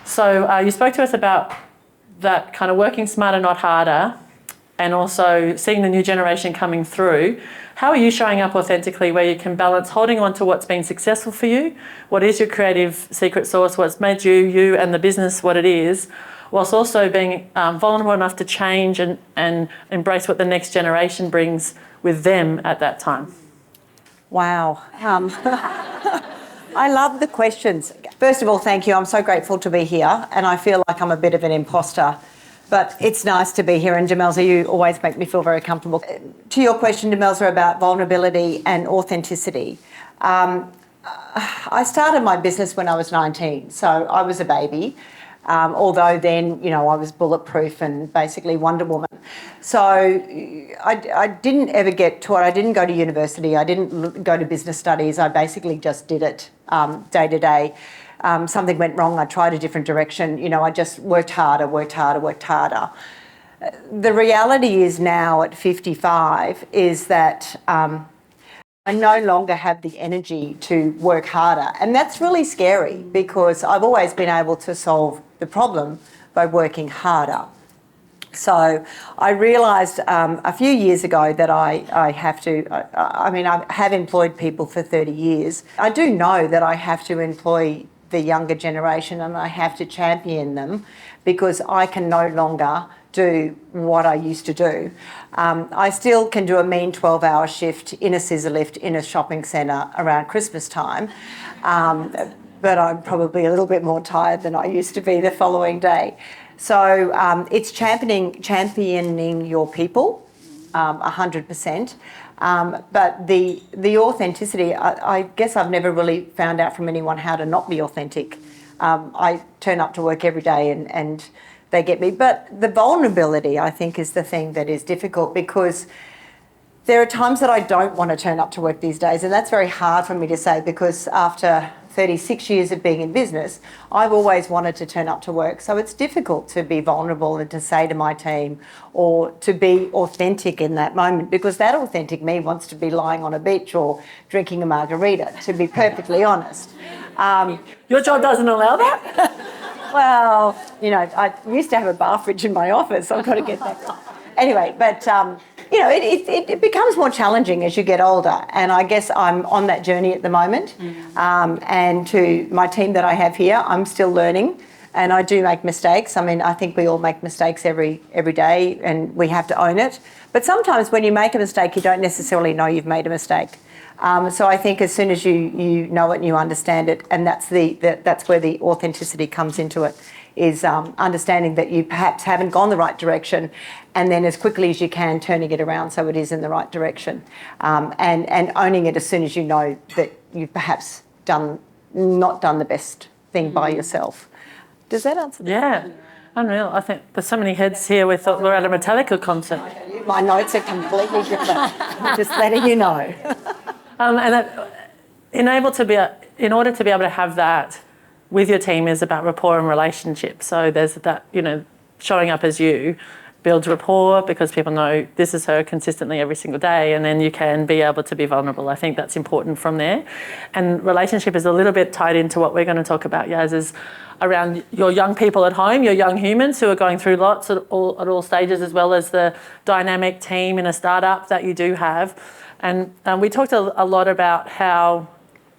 So you spoke to us about that kind of working smarter, not harder, and also seeing the new generation coming through. How are you showing up authentically where you can balance holding on to what's been successful for you? What is your creative secret sauce? What's made you and the business what it is, whilst also being vulnerable enough to change and embrace what the next generation brings with them at that time? Wow. I love the questions. First of all, thank you. I'm so grateful to be here, and I feel like I'm a bit of an imposter, but it's nice to be here. And Demelza, you always make me feel very comfortable. To your question, Demelza, about vulnerability and authenticity. I started my business when I was 19, so I was a baby. Although then, I was bulletproof and basically Wonder Woman. So I didn't ever get taught. I didn't go to university. I didn't go to business studies. I basically just did it day to day. Something went wrong. I tried a different direction. I just worked harder. The reality is now at 55 is that I no longer have the energy to work harder. And that's really scary because I've always been able to solve the problem by working harder. So I realised a few years ago that I have employed people for 30 years. I do know that I have to employ the younger generation and I have to champion them because I can no longer do what I used to do. I still can do a mean 12-hour shift in a scissor lift in a shopping centre around Christmas time, but I'm probably a little bit more tired than I used to be the following day. So it's championing your people, 100%. But the authenticity, I guess I've never really found out from anyone how to not be authentic. I turn up to work every day and they get me. But the vulnerability, I think, is the thing that is difficult because there are times that I don't want to turn up to work these days, and that's very hard for me to say because after 36 years of being in business, I've always wanted to turn up to work. So it's difficult to be vulnerable and to say to my team or to be authentic in that moment because that authentic me wants to be lying on a beach or drinking a margarita, to be perfectly honest. Your job doesn't allow that? Well, I used to have a bar fridge in my office, so I've got to get that right. Anyway, but, it becomes more challenging as you get older, and I guess I'm on that journey at the moment. And to my team that I have here, I'm still learning, and I do make mistakes. I think we all make mistakes every day, and we have to own it. But sometimes when you make a mistake, you don't necessarily know you've made a mistake. So I think as soon as you know it and you understand it, and that's where the authenticity comes into it, is understanding that you perhaps haven't gone the right direction, and then as quickly as you can turning it around so it is in the right direction, and owning it as soon as you know that you've perhaps not done the best thing by yourself. Does that answer? Yeah. Unreal. I think there's so many heads here. We thought we're at a Metallica concert. My notes are completely different. I'm just letting you know. In order to be able to have that with your team is about rapport and relationship. So there's that, showing up as you builds rapport because people know this is her consistently every single day, and then you can be able to be vulnerable. I think that's important from there. And relationship is a little bit tied into what we're going to talk about, Yaz, is around your young people at home, your young humans who are going through lots at all stages, as well as the dynamic team in a startup that you do have. And we talked a lot about how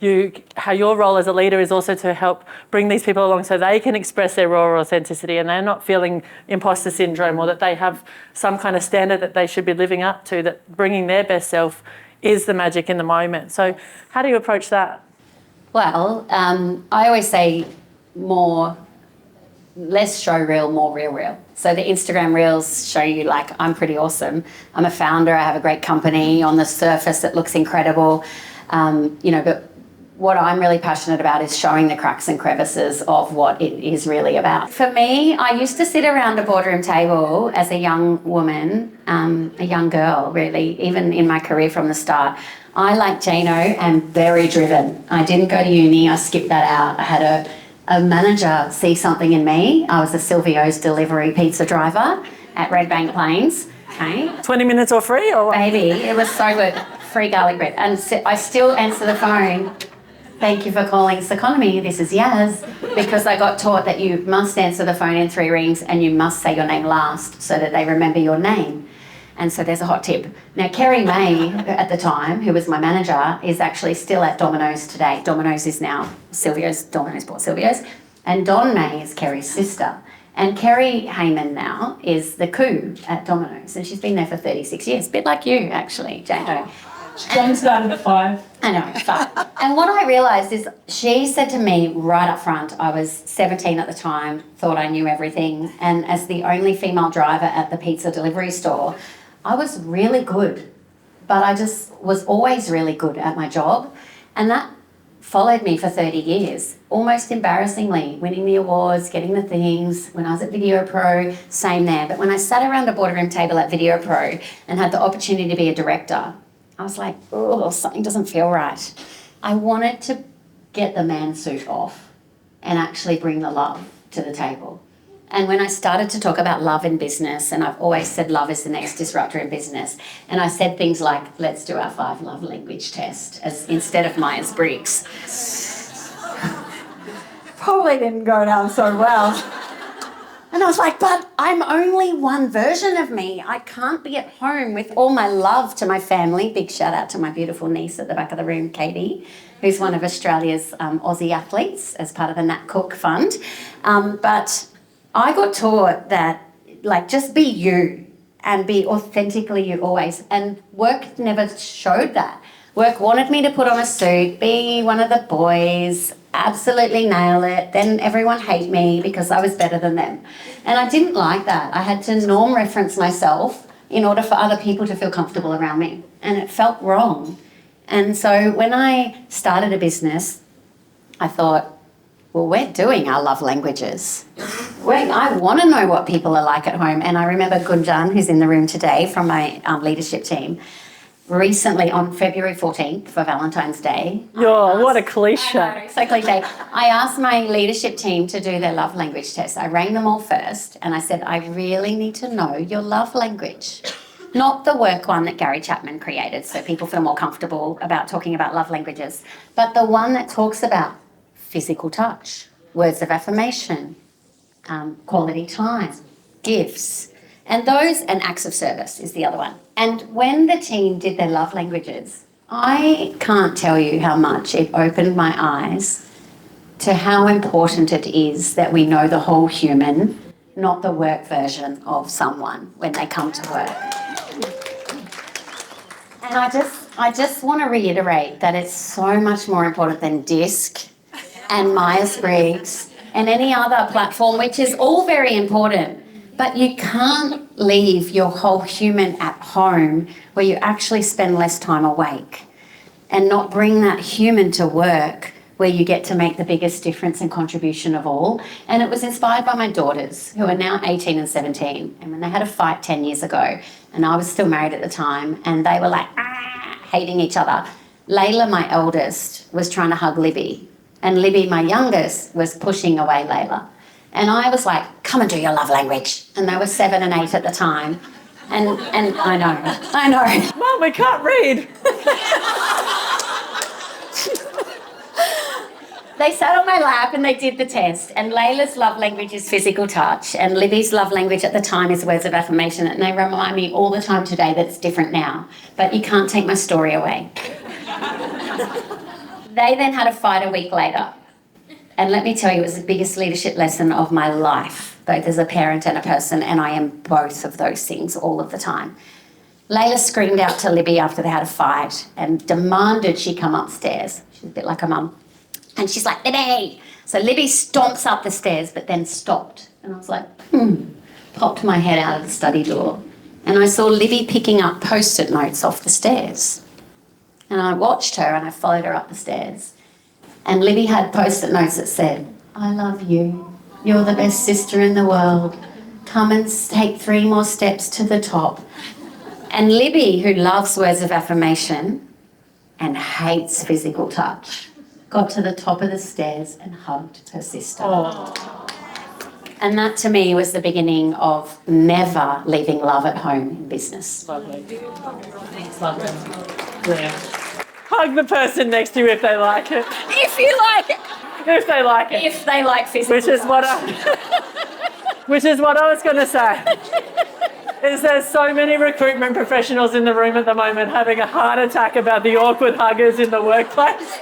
your role as a leader is also to help bring these people along so they can express their raw authenticity and they're not feeling imposter syndrome or that they have some kind of standard that they should be living up to, that bringing their best self is the magic in the moment. So how do you approach that? Well, I always say less show reel, more real. So the Instagram reels show you I'm pretty awesome. I'm a founder. I have a great company. On the surface, it looks incredible. But what I'm really passionate about is showing the cracks and crevices of what it is really about. For me, I used to sit around a boardroom table as a young woman, a young girl, really, even in my career from the start. I, like Jano, am very driven. I didn't go to uni. I skipped that out. I had a a manager see something in me. I was a Silvio's delivery pizza driver at Red Bank Plains. Okay. 20 minutes or free or what? Baby, it was so good. Free garlic bread. And I still answer the phone. Thank you for calling Seconomy. This is Yaz. Because I got taught that you must answer the phone in 3 rings and you must say your name last so that they remember your name. And so there's a hot tip. Now, Kerry May, at the time, who was my manager, is actually still at Domino's today. Domino's is now Silvio's. Domino's bought Silvio's. And Don May is Kerry's sister. And Kerry Hayman now is the coup at Domino's. And she's been there for 36 years. A bit like you, actually, Jane. John started at 5. I know, 5. And what I realised is she said to me right up front, I was 17 at the time, thought I knew everything. And as the only female driver at the pizza delivery store, I was really good. But I just was always really good at my job. And that followed me for 30 years, almost embarrassingly, winning the awards, getting the things. When I was at Video Pro, same there. But when I sat around a boardroom table at Video Pro and had the opportunity to be a director, I was like, oh, something doesn't feel right. I wanted to get the man suit off and actually bring the love to the table. And when I started to talk about love in business, and I've always said love is the next disruptor in business, and I said things like, let's do our 5 love language test as instead of Myers-Briggs. Probably didn't go down so well. And I was like, but I'm only one version of me. I can't be at home with all my love to my family. Big shout out to my beautiful niece at the back of the room, Katie, who's one of Australia's Aussie athletes as part of the Nat Cook Fund. But I got taught that, like, just be you and be authentically you always. And work never showed that. Work wanted me to put on a suit, be one of the boys, absolutely nail it. Then everyone hate me because I was better than them. And I didn't like that. I had to norm reference myself in order for other people to feel comfortable around me. And it felt wrong. And so when I started a business, I thought, well, we're doing our love languages. I want to know what people are like at home. And I remember Gunjan, who's in the room today from my leadership team, recently on February 14th for Valentine's Day. What a cliche. So cliche. I asked my leadership team to do their love language test. I rang them all first and I said, I really need to know your love language. Not the work one that Gary Chapman created so people feel more comfortable about talking about love languages, but the one that talks about physical touch, words of affirmation, quality time, gifts, and acts of service is the other one. And when the team did their love languages, I can't tell you how much it opened my eyes to how important it is that we know the whole human, not the work version of someone when they come to work. And I just want to reiterate that it's so much more important than DISC and Myers-Briggs and any other platform, which is all very important. But you can't leave your whole human at home where you actually spend less time awake and not bring that human to work where you get to make the biggest difference and contribution of all. And it was inspired by my daughters, who are now 18 and 17. And when they had a fight 10 years ago, and I was still married at the time, and they were like, hating each other. Layla, my eldest, was trying to hug Libby. And Libby, my youngest, was pushing away Layla. And I was like, come and do your love language. And they were 7 and 8 at the time. And I know. Mum, we can't read. They sat on my lap and they did the test. And Layla's love language is physical touch. And Libby's love language at the time is words of affirmation. And they remind me all the time today that it's different now. But you can't take my story away. They then had a fight a week later. And let me tell you, it was the biggest leadership lesson of my life, both as a parent and a person, and I am both of those things all of the time. Layla screamed out to Libby after they had a fight and demanded she come upstairs. She's a bit like her mum. And she's like, Libby! So Libby stomps up the stairs, but then stopped. And I was like, popped my head out of the study door. And I saw Libby picking up Post-it notes off the stairs. And I watched her and I followed her up the stairs. And Libby had Post-it notes that said, I love you. You're the best sister in the world. Come and take 3 more steps to the top. And Libby, who loves words of affirmation and hates physical touch, got to the top of the stairs and hugged her sister. Oh. And that to me was the beginning of never leaving love at home in business. Lovely. Lovely. Yeah. Hug the person next to you if they like it. If you like it. If they like it. If they like physical Which is what I was going to say. Is there's so many recruitment professionals in the room at the moment having a heart attack about the awkward huggers in the workplace.